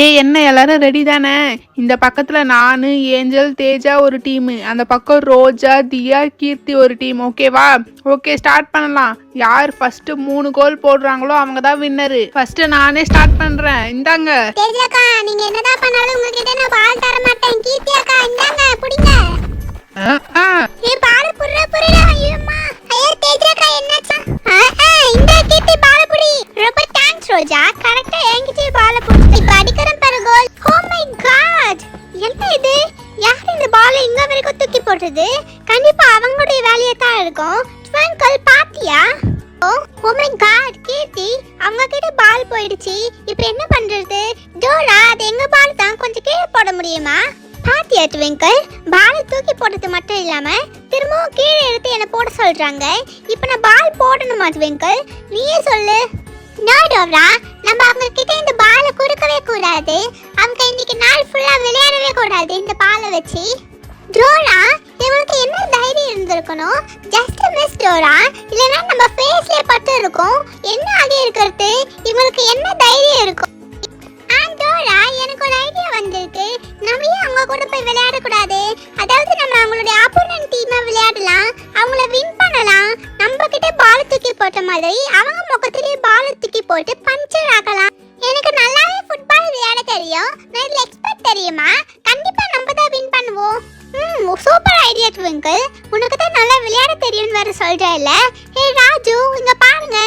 என்ன எல்லாரும் ரெடி தானே? இந்த பக்கத்துல நானு, ஏஞ்சல், தேஜா ஒரு டீம், அந்த பக்கம் ரோஜா, தியா, கீர்த்தி ஒரு டீம். ஓகேவா? ஓகே, ஸ்டார்ட் பண்ணலாம். யார் ஃபர்ஸ்ட் 3 கோல் போடுறாங்களோ அவங்க தான் வின்னரு. ஃபர்ஸ்ட் நானே ஸ்டார்ட் பண்றேன். இந்தாங்க. தேஜா அக்கா, நீங்க என்னதான் பண்ணாலும் உங்ககிட்ட நான் பால் தர மாட்டேன். கீர்த்தி அக்கா, இந்தாங்க புடிங்க. பால் புடுற புடுடா. ஐயம்மா. ஐயா தேஜா அக்கா, என்னாச்சு? இந்த கீர்த்தி பால் புடி. ரொம்ப தேங்க்ஸ் ரோஜா. கரெக்ட்டா என்கிட்ட பால் புடி. இப்ப அடிக்கறேன் பாரு கோல். ஓ மை காட். என்ன இது? யார் இந்த பால் இங்க வரைக்கும் தூக்கி போட்டது? கண்டிப்பா அவங்களுடைய வேலையா தான் இருக்கும். ட்விங்கிள் பாத்தியா? ஓ மை காட் கீர்த்தி, அவங்க கிட்ட பால் போயிடுச்சு. இப்போ என்ன பண்றது? டோரா, அது எங்க பால் தான், கொஞ்சம் கீழே போட முடியுமா? பாத்தியா ட்விங்கிள், பால் தூக்கி போட்டது மட்டும் இல்லாம திரும்பவும் கீழே எடுத்து என்ன போட சொல்றாங்க. இப்போ நான் பால் போடணுமா ட்விங்கிள்? நீயே சொல்லு. நோ டோரா, நம்ம அவங்க கிட்ட இந்த பாலை கொடுக்கவே கூடாது. அவங்க இன்னைக்கு நாள் ஃபுல்லா விளையாடவே கூடாது இந்த பாலை வச்சு. டோரா, இவனுக்கு என்ன தைரியம் இருந்திருக்கணும்? ஜஸ்ட் மிஸ் டோரா, இல்லனா நம்ம ஃபேஸ்ல பட்டு இருக்கும். என்ன ஆகி இருக்கிறது? இவனுக்கு என்ன தைரியம் இருக்கும்? டோரா, எனக்கு ஒரு ஐடியா வந்திருக்கு. நம்ம ஏன் அவங்க கூட போய் விளையாட கூடாது? அதாவது நம்ம அவங்களுடைய ஆப்போனன்ட் டீமை விளையாடலாம், அவங்கள வின் பண்ணலாம். நம்ம கிட்ட பால் தூக்கி போட்ட மாதிரி அவங்க முகத்திலே பால் தூக்கி போட்டு பஞ்சர் ஆக்கலாம். எனக்கு நல்லாவே ஃபுட்பால் விளையாட தெரியும். நான் இதுல எக்ஸ்பர்ட் தெரியுமா? கண்டிப்பா நம்ம தான் வின் பண்ணுவோம். சூப்பர் ஐடியா ட்விங்கிள், உனக்கு தான் நல்லா விளையாட தெரியும்னு வேற சொல்றேல்ல. ஹே ராஜு, இங்க பாருங்க,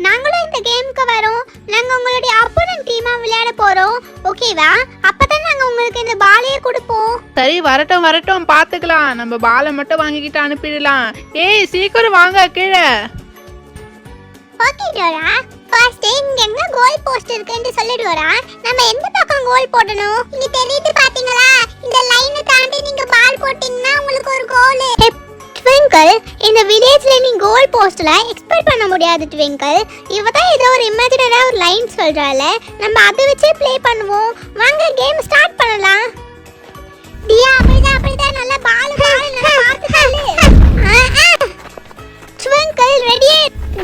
நாங்களும் இந்த கேமுக்கு வரோம். நாங்க உங்களுடைய ஆப்போனன்ட் டீமா விளையாட போறோம். ஓகேவா? அப்பதான் நாங்க உங்களுக்கு இந்த பாலையே கொடுப்போம். சரி, வரட்டும் வரட்டும், பாத்துக்கலாம். நம்ம பாலை மட்டும் வாங்கிக்கிட்டு அனுப்பிடலாம். ஏய் சீக்கிரம் வாங்க கீழே. ஓகே டோரா, ஃபர்ஸ்ட் இங்க எங்க கோல் போஸ்ட் இருக்குன்னு சொல்லு டோரா. நம்ம எந்த பக்கம் கோல் போடணும்? இங்க தெரியுது பாத்தீங்களா? இந்த லைனை தாண்டி நீங்க பால் போட்டீங்கன்னா உங்களுக்கு ஒரு கோல். ட்விங்கிள், இந்த வில்லேஜ்ல நீ கோல் போஸ்ட்ல எக்ஸ்பெக்ட் பண்ண முடியாது ட்விங்கிள். இவதான் ஏதோ ஒரு இமேஜினரா ஒரு லைன் சொல்றால, நம்ம அதை வச்சே ப்ளே பண்ணுவோம். வாங்க கேம் ஸ்டார்ட் பண்ணலாம். தியா, அப்படிதான் நல்லா பால் நல்லா பார்த்து சொல்லு. Twinkle ready?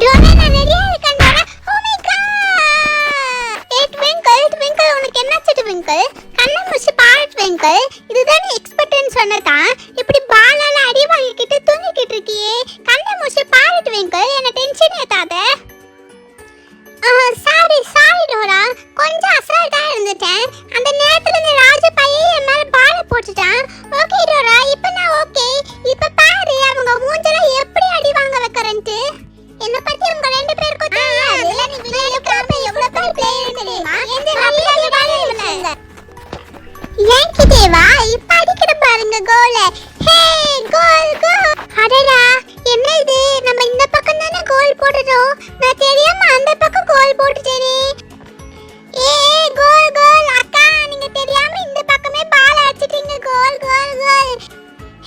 டோரா, நான் ரெடியா இருக்கேன் டோரா. Oh my god. ஏ ட்விங்கிள், உனக்கு என்னாச்சு ட்விங்கிள்? கண்ணை மூசி பாரு ட்விங்கிள். இதுதான் எக்ஸ்பெக்ட்னு சொன்னதா? இப்படி பாலால அடி வாங்கிக்கிட்டு தூங்கிக்கிட்டு இருக்கியே, கண்ணை மூசி பாரு ட்விங்கிள். என்ன டென்ஷன் ஏத்தாத. சாரி டோரா, கொஞ்சம் அசால்ட்டா இருந்துட்டேன். அந்த நேரத்துல இந்த ராஜ பையன் என் மேல பால போட்டுட்டான். ஓகே டோரா, இப்போ நான் ஓகே. இப்போ பாரு அவங்க மூஞ்சல எப்படி அடி வாங்க வைக்கறேன்ட்டு. என்ன பத்தி உங்க ரெண்டு பேருக்கும் தெரியாது. நீ விளையாடுறப்ப எவ்வளவு பேர் பிளேயர் தெரியுமா? எந்த நம்பியால பாலே இல்ல. ஏன்கி தேவா, இப்ப அடிக்கிற பாருங்க கோல். ஹே கோல் கோல். அடடா, என்ன இது? நம்ம இந்த பக்கம் தானே கோல் போடுறோம். நான் தெரியாம அந்த பக்கம் கோல் போட்டுட்டேனே. ஏ கோல் கோல். அக்கா, நீங்க தெரியாம இந்த பக்கமே பால் அடிச்சிட்டீங்க. கோல் கோல் கோல்.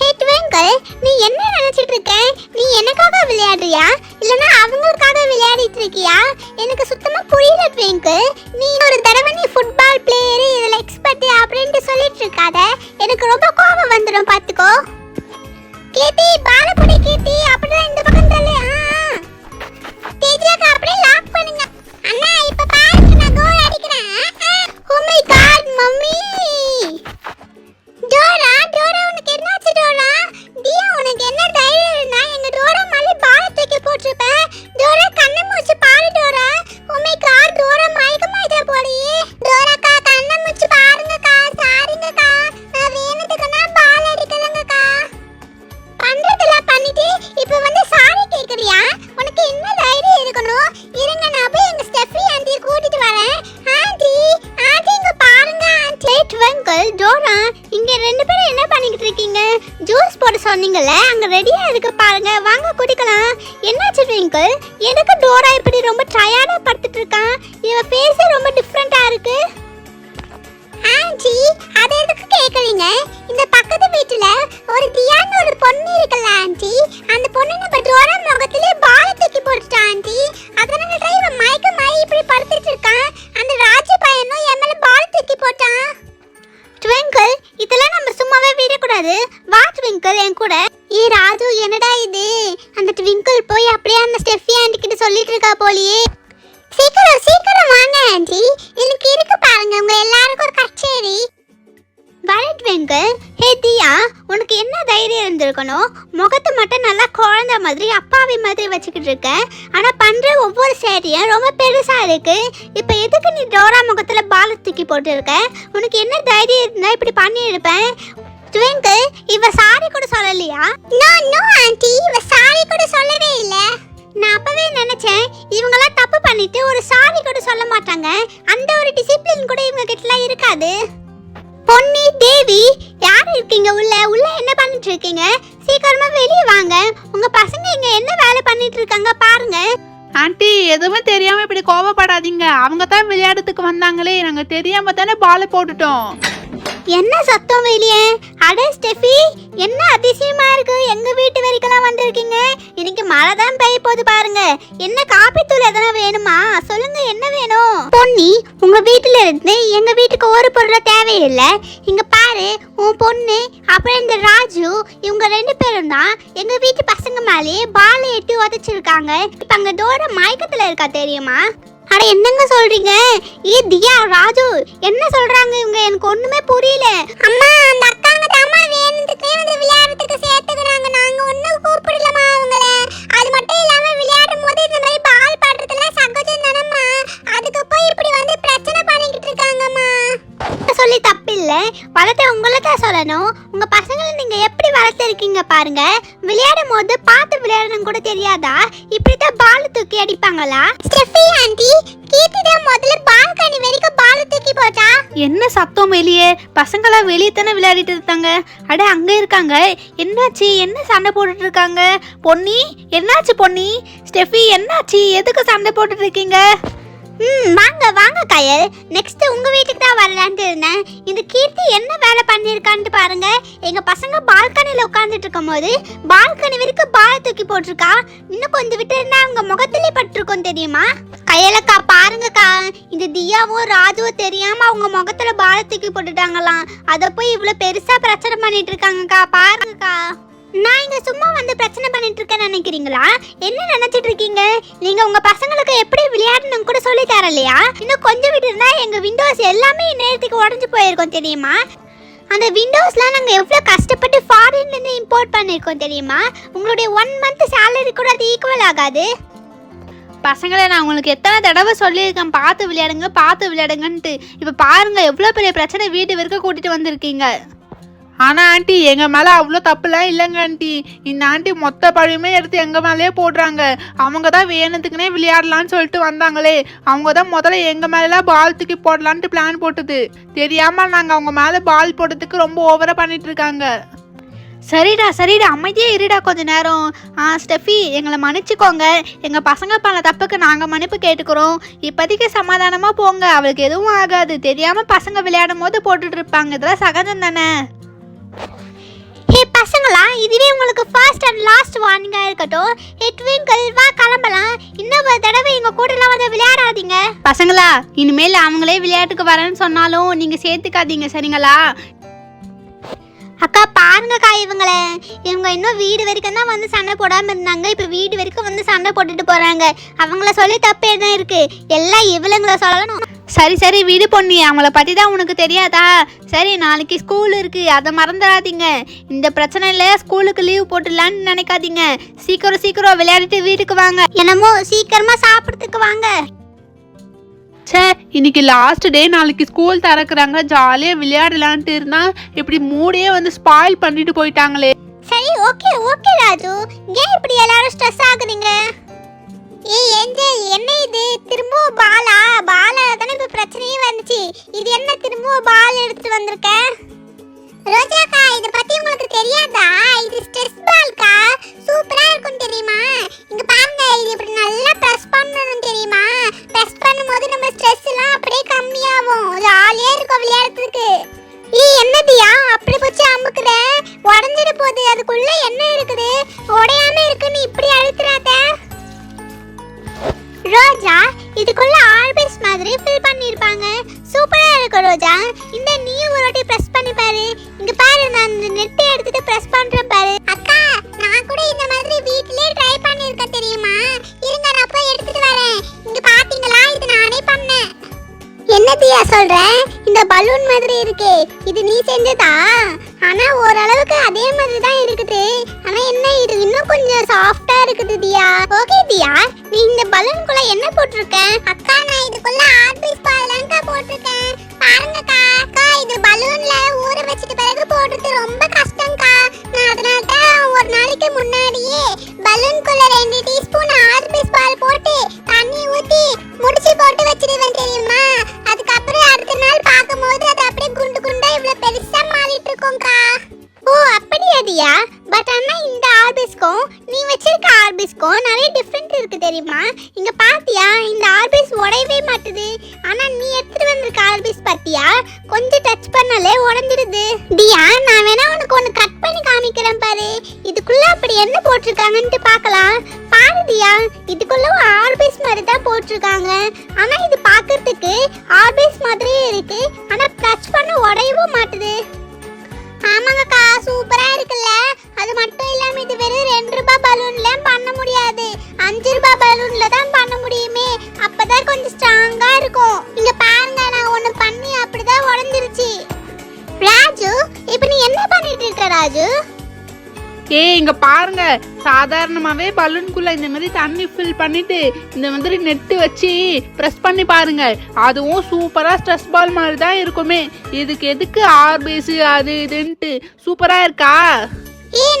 ஹே ட்விங்கிள், நீ என்ன நினைச்சிட்டு இருக்க? நீ எனக்காக விளையாடுறியா இல்லனா அவங்களுக்காக விளையாடிட்டு இருக்கியா? எனக்கு சுத்தமா புரியல ட்விங்கிள். நீ ஒரு தடவை நீ ஃபுட்பால் பிளேயர், இதுல எக்ஸ்பர்ட் அப்படினு சொல்லிட்டு இருக்காத. எனக்கு ரொம்ப கோபம் வந்துரும் பாத்துக்கோ. கீர்த்தி, பால புடி கீர்த்தி. அப்படியே இந்த பக்கம் தள்ளு. தேஜாக்கு அப்படியே லாக் பண்ணுங்க. அண்ணா, இப்ப பாருங்க, நான் கோல் அடிக்கிறேன். Oh my god mummy. Dora, உனக்கு என்னாச்சு டோரா? தியா, உனக்கு என்ன தைரியம் இருந்தா எங்க டோரா மேல பால தூக்கி போட்டுருப்ப? டோரா, கண்ணை மூச்சு பாரு டோரா. ஓ மை காட், டோரா மயக்கமாயிட்டா போலயே. டோராக்கா, கண்ணை மூச்சு பாருங்கக்கா. சாரிங்கக்கா, நான் வேணுதுக்குன்னா பால் அடிக்கலங்கக்கா. பண்றதெல்லாம் பண்ணிட்டு இப்ப வந்து சாரி கேக்குறியா? உனக்கு என்ன தைரியம் இருக்கணும்? இருங்க, நான் போய் எங்க ஸ்டெஃபி ஆண்டியை கூட்டிட்டு வரேன். ஆண்டி இங்க பாருங்க ஆண்டி. ட்விங்கிள், டோரா, இங்க ரெண்டு பேரும் என்ன பண்ணிக்கிட்டு இருக்கீங்க? ஜூஸ் போட சொன்னீங்கல்ல, அங்க ரெடியா இருக்கு பாருங்க, வாங்க குடிக்கலாம். என்னாச்சு ட்விங்கிள்? எதுக்கு டோரா இப்படி ரொம்ப டயர்டா படுத்துட்டு இருக்கான்? இவ ஃபேஸ் ரொம்ப டிஃபரெண்டா இருக்கு. ஆண்டி, அது எதுக்கு கேக்குறீங்க? இந்த பக்கத்து வீட்டுல ஒரு தியான்னு ஒரு பொண்ணு இருக்குல்ல ஆண்டி, அந்த பொண்ணு நம்ம டோரா முகத்திலே பால தூக்கி போட்டுட்டா ஆண்டி. அதனால தான் இவன் மயக்கமாயி இப்படி படுத்துட்டு இருக்கான். அந்த ராஜு பையனும் என் மேல பால தூக்கி போட்டான். ட்விங்கிள், இதெல்லாம் நம்ம சும்மாவே விடக்கூடாது. வா ட்விங்கிள் என் கூட. ஏ ராஜு, என்னடா இது? அந்த ட்விங்கிள் போய் அப்படியே அந்த ஸ்டெஃபி ஆண்டி கிட்ட சொல்லிட்டு இருக்கா போலியே. சீக்கிரம் சீக்கிரம் வாங்க ஆண்டி, எனக்கு இருக்கு பாருங்க உங்க எல்லாருக்கும் ஒரு கச்சேரி. வரட் வெங்கல். ஹே தியா, உனக்கு என்ன தைரியம் இருந்திருக்கணும்? முகத்தை மட்டும் நல்லா குழந்தை மாதிரி அப்பாவி மாதிரி வச்சுக்கிட்டு இருக்க, ஆனா பண்ற ஒவ்வொரு சேரியும் ரொம்ப பெருசா இருக்கு. இப்ப எதுக்கு நீ டோரா முகத்துல பால தூக்கி போட்டு இருக்க? உனக்கு என்ன தைரியம் இருந்தா இப்படி பண்ணி இருப்பேன்? ட்விங்கிள், இவ சாரி கூட சொல்லலையா? நோ நோ ஆண்டி, இவ சாரி கூட சொல்லவே இல்ல. நான் அப்பவே நினைச்சேன் இவங்கெல்லாம் தப்பு பண்ணிட்டு ஒரு சாரி கூட சொல்ல மாட்டாங்க, அந்த ஒரு டிசிப்ளின் கூட இவங்க கிட்டலாம் இருக்காது. பொன்னி, தேவி, யார் இருக்கீங்க உள்ள? உள்ள என்ன பண்ணிட்டு இருக்கீங்க? சீக்கிரமா வெளியே வாங்க. உங்க பசங்க இங்க என்ன வேலை பண்ணிட்டு இருக்காங்க பாருங்க. ஆண்டி, எதுவுமே தெரியாம இப்படி கோவப்படாதீங்க. அவங்க தான் விளையாடுறதுக்கு வந்தாங்களே, நாங்க தெரியாம தானே பால் போட்டுட்டோம். என்ன சத்தம் வெளியே? அட ஸ்டெஃபி, என்ன அதிசயமா இருக்கு, எங்க வீட்டு வரைக்கும் வந்திருக்கீங்க. இன்னைக்கு மழை தான் பெய்ய போது பாருங்க. என்ன காபி தூள் எதனா வேணுமா? சொல்லுங்க, என்ன வேணும்? பொன்னி, உங்க வீட்டுல இருந்து எங்க வீட்டுக்கு ஒரு பொருள் தேவையில்லை. இங்க பாரு, உன் பொண்ணு அப்புறம் இந்த ராஜு, இவங்க 2 பேரும் தான் எங்க வீட்டு பசங்க மேலேயே பாலை எட்டி உதச்சிருக்காங்க. இப்ப அங்க டோர மயக்கத்துல இருக்கா தெரியுமா? அட என்னங்க சொல்றீங்க? ஏ தியா, ராஜு, என்ன சொல்றாங்க இவங்க? எனக்கு ஒண்ணுமே புரியல. அம்மா, அந்த அக்காங்க தாமா வேணும்னே வந்து விளையாடுறதுக்கு சேர்த்துக்கறாங்க. நாங்க ஒண்ணும் கூப்பிடலமா அவங்கள. அது மட்டும் இல்லாம விளையாடும் போது இந்த மாதிரி பால் பாடுறதெல்லாம் சகஜம் தானம்மா. அதுக்கு போய் இப்படி வந்து பிரச்சனை பண்ணிக்கிட்டு இருக்காங்கம்மா. சொல்லி தப்பில்ல, வளர்த்த உங்களை தான் சொல்லணும். உங்க பசங்களை நீங்க எப்படி வளர்த்துருக்கீங்க பாருங்க. விளையாடும் போது பார்த்து விளையாடணும் கூட தெரியாதா? இப்படிதான் பால் தூக்கி அடிப்பாங்களா? ஸ்டெஃபி ஆண்டி, கீர்த்தி தான் முதல்ல பால்கனி வரைக்கும் பால் தூக்கி போட்டா. என்ன சத்தம் வெளியே? பசங்களா வெளியே தானே விளையாடிட்டு இருக்காங்க. அட அங்க இருக்காங்க. என்னாச்சு? என்ன சண்டை போட்டுட்டு இருக்காங்க? பொன்னி, என்னாச்சு பொன்னி? ஸ்டெஃபி, என்னாச்சு? எதுக்கு சண்டை போட்டுட்டு இருக்கீங்க? வாங்க வாங்க கயல், நெக்ஸ்ட் உங்க வீட்டுக்கு தான் வரலான்ட்டு இருந்தேன். இந்த கீர்த்தி என்ன வேலை பண்ணிருக்கான்னு பாருங்க. எங்க பசங்க பால்கனில உட்கார்ந்துட்டு இருக்கும் போது பால்கனி வரைக்கும் பால் தூக்கி போட்டிருக்கா. இன்னும் கொஞ்சம் விட்டு இருந்தா அவங்க முகத்திலே பட்டிருக்கும் தெரியுமா? கயலக்கா பாருங்கக்கா, இந்த தியாவும் ராஜுவும் தெரியாம அவங்க முகத்துல பால் தூக்கி போட்டுட்டாங்களாம். அத போய் இவ்வளவு பெருசா பிரச்சனை பண்ணிட்டு இருக்காங்கக்கா. பாருங்கக்கா, நான் இங்க சும்மா வந்து பிரச்சனை பண்ணிட்டு இருக்கேன்னு நினைக்கிறீங்களா? என்ன நினைச்சிட்டு இருக்கீங்க? நீங்க உங்க பசங்களுக்கு எப்படி விளையாடணும் கூட சொல்லி தரலையா? இன்னும் கொஞ்சம் விட்டு இருந்தா எங்க விண்டோஸ் எல்லாமே நேரத்துக்கு உடஞ்சு போயிருக்கோம் தெரியுமா? அந்த விண்டோஸ்லாம் நாங்க எவ்வளவு கஷ்டப்பட்டு ஃபாரின்ல இருந்து இம்போர்ட் பண்ணிருக்கோம் தெரியுமா? உங்களுடைய 1 மந்த் சேலரி கூட அது ஈக்குவல் ஆகாது. பசங்களை நான் உங்களுக்கு எத்தனை தடவை சொல்லியிருக்கேன், பார்த்து விளையாடுங்க பார்த்து விளையாடுங்கன்ட்டு. இப்போ பாருங்க எவ்வளோ பெரிய பிரச்சனை வீட்டு வரைக்கும் கூட்டிட்டு வந்திருக்கீங்க. ஆனா ஆண்டி, எங்க மேல அவ்வளோ தப்புலாம் இல்லைங்க ஆண்டி. இந்த ஆண்டி மொத்த பழியுமே எடுத்து எங்க மேலேயே போடுறாங்க. அவங்க தான் வேணுத்துக்குனே விளையாடலான்னு சொல்லிட்டு வந்தாங்களே, அவங்க தான் முதல்ல எங்க மேலாம் பால் தூக்கி போடலான்ட்டு பிளான் போட்டது. தெரியாம நாங்க அவங்க மேல பால் போடுறதுக்கு ரொம்ப ஓவரா பண்ணிட்டு இருக்காங்க. சரிடா சரிடா, அமைதியே இருடா கொஞ்ச நேரம். ஸ்டெஃபி, எங்களை மன்னிச்சுக்கோங்க. எங்கள் பசங்க பண்ண தப்புக்கு நாங்கள் மன்னிப்பு கேட்டுக்கிறோம். இப்போதைக்கு சமாதானமாக போங்க, அவளுக்கு எதுவும் ஆகாது. தெரியாமல் பசங்க விளையாடும் போது போட்டுட்டு இருப்பாங்க, இதெல்லாம் சகஜம் தானே. ஹே பசங்களா, இதுவே உங்களுக்கு ஃபர்ஸ்ட் அண்ட் லாஸ்ட் வார்னிங்கா இருக்கட்டும். ஹே ட்விங்கிள், வா கிளம்பலாம். இன்னொரு தடவை எங்க கூடலாம் வந்து விளையாடாதீங்க. பசங்களா, இனிமேல் அவங்களே விளையாட்டுக்கு வரேன்னு சொன்னாலும் நீங்கள் சேர்த்துக்காதீங்க, சரிங்களா? அக்கா பாருங்கக்கா, இவங்க இன்னும் வீடு வரைக்கும் தான் வந்து சண்டை போடாமல் இருந்தாங்க. இப்போ வீடு வரைக்கும் வந்து சண்டை போட்டுட்டு போகிறாங்க. அவங்கள சொல்லி தப்பு என்ன இருக்கு? எல்லாம் இவளுங்களை சொல்லணும். சரி சரி விடு பொண்ணி, அவங்கள பற்றி தான் உனக்கு தெரியாதா? சரி, நாளைக்கு ஸ்கூல் இருக்குது, அதை மறந்துடாதீங்க. இந்த பிரச்சனையில் ஸ்கூலுக்கு லீவ் போட்டுடலான்னு நினைக்காதீங்க. சீக்கிரம் சீக்கிரம் விளையாடிட்டு வீட்டுக்கு வாங்க. என்னமோ சீக்கிரமாக சாப்பிட்றதுக்கு வாங்க. சே, இன்னைக்கு லாஸ்ட் டே, நாளைக்கு ஸ்கூல் திறக்கிறாங்க, ஜாலியாக விளையாடலான்ட்டு இருந்தா இப்படி மூடியே வந்து ஸ்பாயில் பண்ணிட்டு போயிட்டாங்களே. சரி, ஓகே ஓகே ராஜு, ஏன் இப்படி எல்லாரும் ஸ்ட்ரெஸ் ஆகுறீங்க? ஏய் ஏஞ்சல், என்ன இது? திரும்பவும் பாலா தானே இப்போ பிரச்சனையே வந்துச்சு. இது என்ன திரும்பவும் பால் எடுத்துட்டு வந்திருக்க? ரோஜாக்கா, இத பத்தி உங்களுக்கு தெரியாதா? இது ஸ்ட்ரெஸ் பால்க்கா, சூப்பரா இருக்கும் தெரியுமா? இங்க பாருங்க, இது இப்படி நல்லா பிரஸ் பண்ணனும் தெரியுமா? பிரஸ் பண்ணும்போது நம்ம ஸ்ட்ரெஸ் எல்லாம் அப்படியே கம்மியாகும். ஜாலியா இருக்கும் விளையாடுறதுக்கு. ஏய் என்னதியா அப்படி போச்சு அமுக்குற? உடைஞ்சிட போகுது. அதுக்குள்ள என்ன இருக்குது? உடையாம இருக்கு, நீ இப்படி அழுத்துறாத. ரோஜா, இதுக்குள்ள ஆல்பேஸ் மாதிரி ஃபில் பண்ணிருப்பாங்க. சூப்பரா இருக்கு ரோஜா. இந்த நீ ஒரு வாட்டி பிரஸ் பண்ணி பாரு. இங்க பாரு, நான் இந்த நெட் எடுத்துட்டு பிரஸ் பண்றேன் பாரு. அக்கா, நான் கூட இந்த மாதிரி வீட்லயே ட்ரை பண்ணிருக்க தெரியுமா? இருங்க, நான் போய் எடுத்துட்டு வரேன். இங்க பாத்தீங்களா, தியா சொல்றேன், இந்த பலூன் மாதிரி இருக்கே இது நீ செஞ்சதா? ஆனா ஓரளவுக்கு அதே மாதிரி தான் இருக்குது. ஆனா என்ன இது இன்னும் கொஞ்சம் சாஃப்டா இருக்குது தியா. ஓகே தியா, நீ இந்த பலூனுக்குள்ள என்ன போட்டிருக்க? அக்கா நான் இதுக்குள்ள ஆர்பிஸ் பாலங்கா போட்டிருக்கேன். பாருங்கக்கா. அக்கா இது பலூன்ல ஊற வச்சிட்ட பிறகு போடுறது ரொம்ப கஷ்டம்க்கா. நான் அதனால தான் ஒரு நாளைக்கு முன்னாடியே பலூனுக்குள்ள 2 டீஸ்பூன் ஆர்பிஸ் பால் போட்டு தண்ணி ஊத்தி முடிச்சு போட்டு வச்சிடுவேன் தெரியுமா? அதுக்கப்புறம் அடுத்த நாள் பார்க்கும்போது அது அப்படியே குண்டு குண்டா இவ்வளவு பெருசா மாறிட்டு இருக்கும்க்கா. ஓ அப்படியா தியா? பட் ஆனா இந்த ஆர்பிஸ்க்கும் நீ வச்சிருக்க ஆர்பிஸ்க்கும் நிறைய டிஃபரெண்ட் இருக்கு தெரியுமா? இங்க பாத்தியா இந்த ஆர்பிஸ் உடையவே மாட்டுது. ஆனா நீ எடுத்துட்டு வந்திருக்க ஆர்பிஸ் பாத்தியா கொஞ்சம் டச் பண்ணாலே உடைஞ்சிடுது. தியா நான் வேணா உனக்கு ஒன்னு கட் பண்ணி காமிக்கிறேன் பாரு. இதுக்குள்ள அப்படி என்ன போட்டிருக்காங்கன்னு பார்க்கலாம். பாரு தியா, இதுக்குள்ள ஆர்பிஸ் மாதிரி தான் போட்டிருக்காங்க. ஆனா இது பார்க்கிறதுக்கு ஆர்பிஸ் மாதிரியே இருக்கு. ஆனா டச் பண்ண உடையவும் மாட்டுது. ஆமாங்கக்கா சூப்பரா இருக்குல்ல. அது மட்டும் இல்லாம இது வெறும் 2 ரூபாய் பலூன்ல பண்ண முடியாது, 5 ரூபாய் பலூன்ல தான் பண்ண முடியுமே. அப்பதான் கொஞ்சம் ஸ்ட்ராங்கா இருக்கும். இங்க பாருங்க நான் ஒண்ணு பண்ணி அப்படிதான் உடைஞ்சிருச்சு. ராஜு இப்போ நீ என்ன பண்ணிட்டு இருக்க ராஜு? இங்க பாருங்க, சாதாரணமாவே பலூனுக்குள்ள இந்த மாதிரி தண்ணி ஃபில் பண்ணிட்டு இந்த மாதிரி நெட்டு வச்சு ப்ரெஸ் பண்ணி பாருங்க, அதுவும் சூப்பரா ஸ்ட்ரெஸ் பால் மாதிரி தான் இருக்குமே. இதுக்கு எதுக்கு ஆர்பிஸ் அது இதுன்ட்டு சூப்பரா இருக்கா?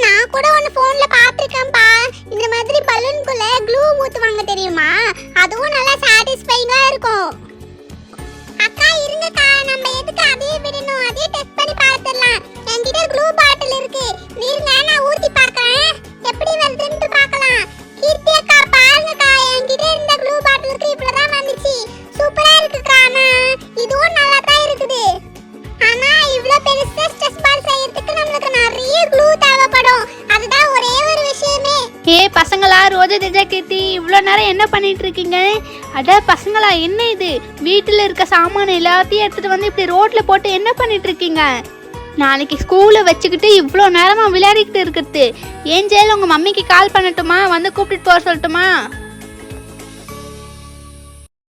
நான் கூட ஒன்னு போன்ல பாத்துர்க்கேன்பா. இந்த மாதிரி பலூனுக்குள்ள க்ளூ ஊத்துவாங்க தெரியுமா? அதுவும் நல்லா சாட்டிஸ்ஃபைங்கா இருக்கும். அக்கா இருங்கக்கா, நம்ம எதுக்கு அதையே விடணும்? அதையே டெஸ்ட் பண்ணி பார்த்துடலாம். என்கிட்ட க்ளூ பாட்டில் இருக்கு. நீங்க நான் ஊத்தி பார்க்கறேன் எப்படி வருதுன்னு பார்க்கலாம். கீர்த்தி அக்கா பாருங்கக்கா, என்கிட்ட இந்த க்ளூ பாட்டிலுக்கு இப்படிதான் வந்துச்சு. சூப்பரா இருக்குக்கா. ஆனா இதுவும் நல்லா தான் இருக்குது. ஆனா இவ்ளோ பெருசா ஸ்ட்ரெஸ் பால் செய்யறதுக்கு நமக்கு நிறைய க்ளூ தேவைப்படும். அதுதான் ஒரே ஒரு விஷயமே. பசங்களா, ரோஜா தேஜா கீர்த்தி இவ்வளோ நேரம் என்ன பண்ணிட்டு இருக்கீங்க? அட பசங்களா, என்ன இது? வீட்டில் இருக்க சாமான எல்லாத்தையும் எடுத்துட்டு வந்து இப்படி ரோட்ல போட்டு என்ன பண்ணிட்டு இருக்கீங்க? நாளைக்கு ஸ்கூலை வச்சுக்கிட்டு இவ்வளோ நேரமாக விளையாடிக்கிட்டு இருக்கிறது. ஏஞ்சல் உங்கள் மம்மிக்கு கால் பண்ணட்டுமா? வந்து கூப்பிட்டுட்டு போக சொல்லட்டுமா?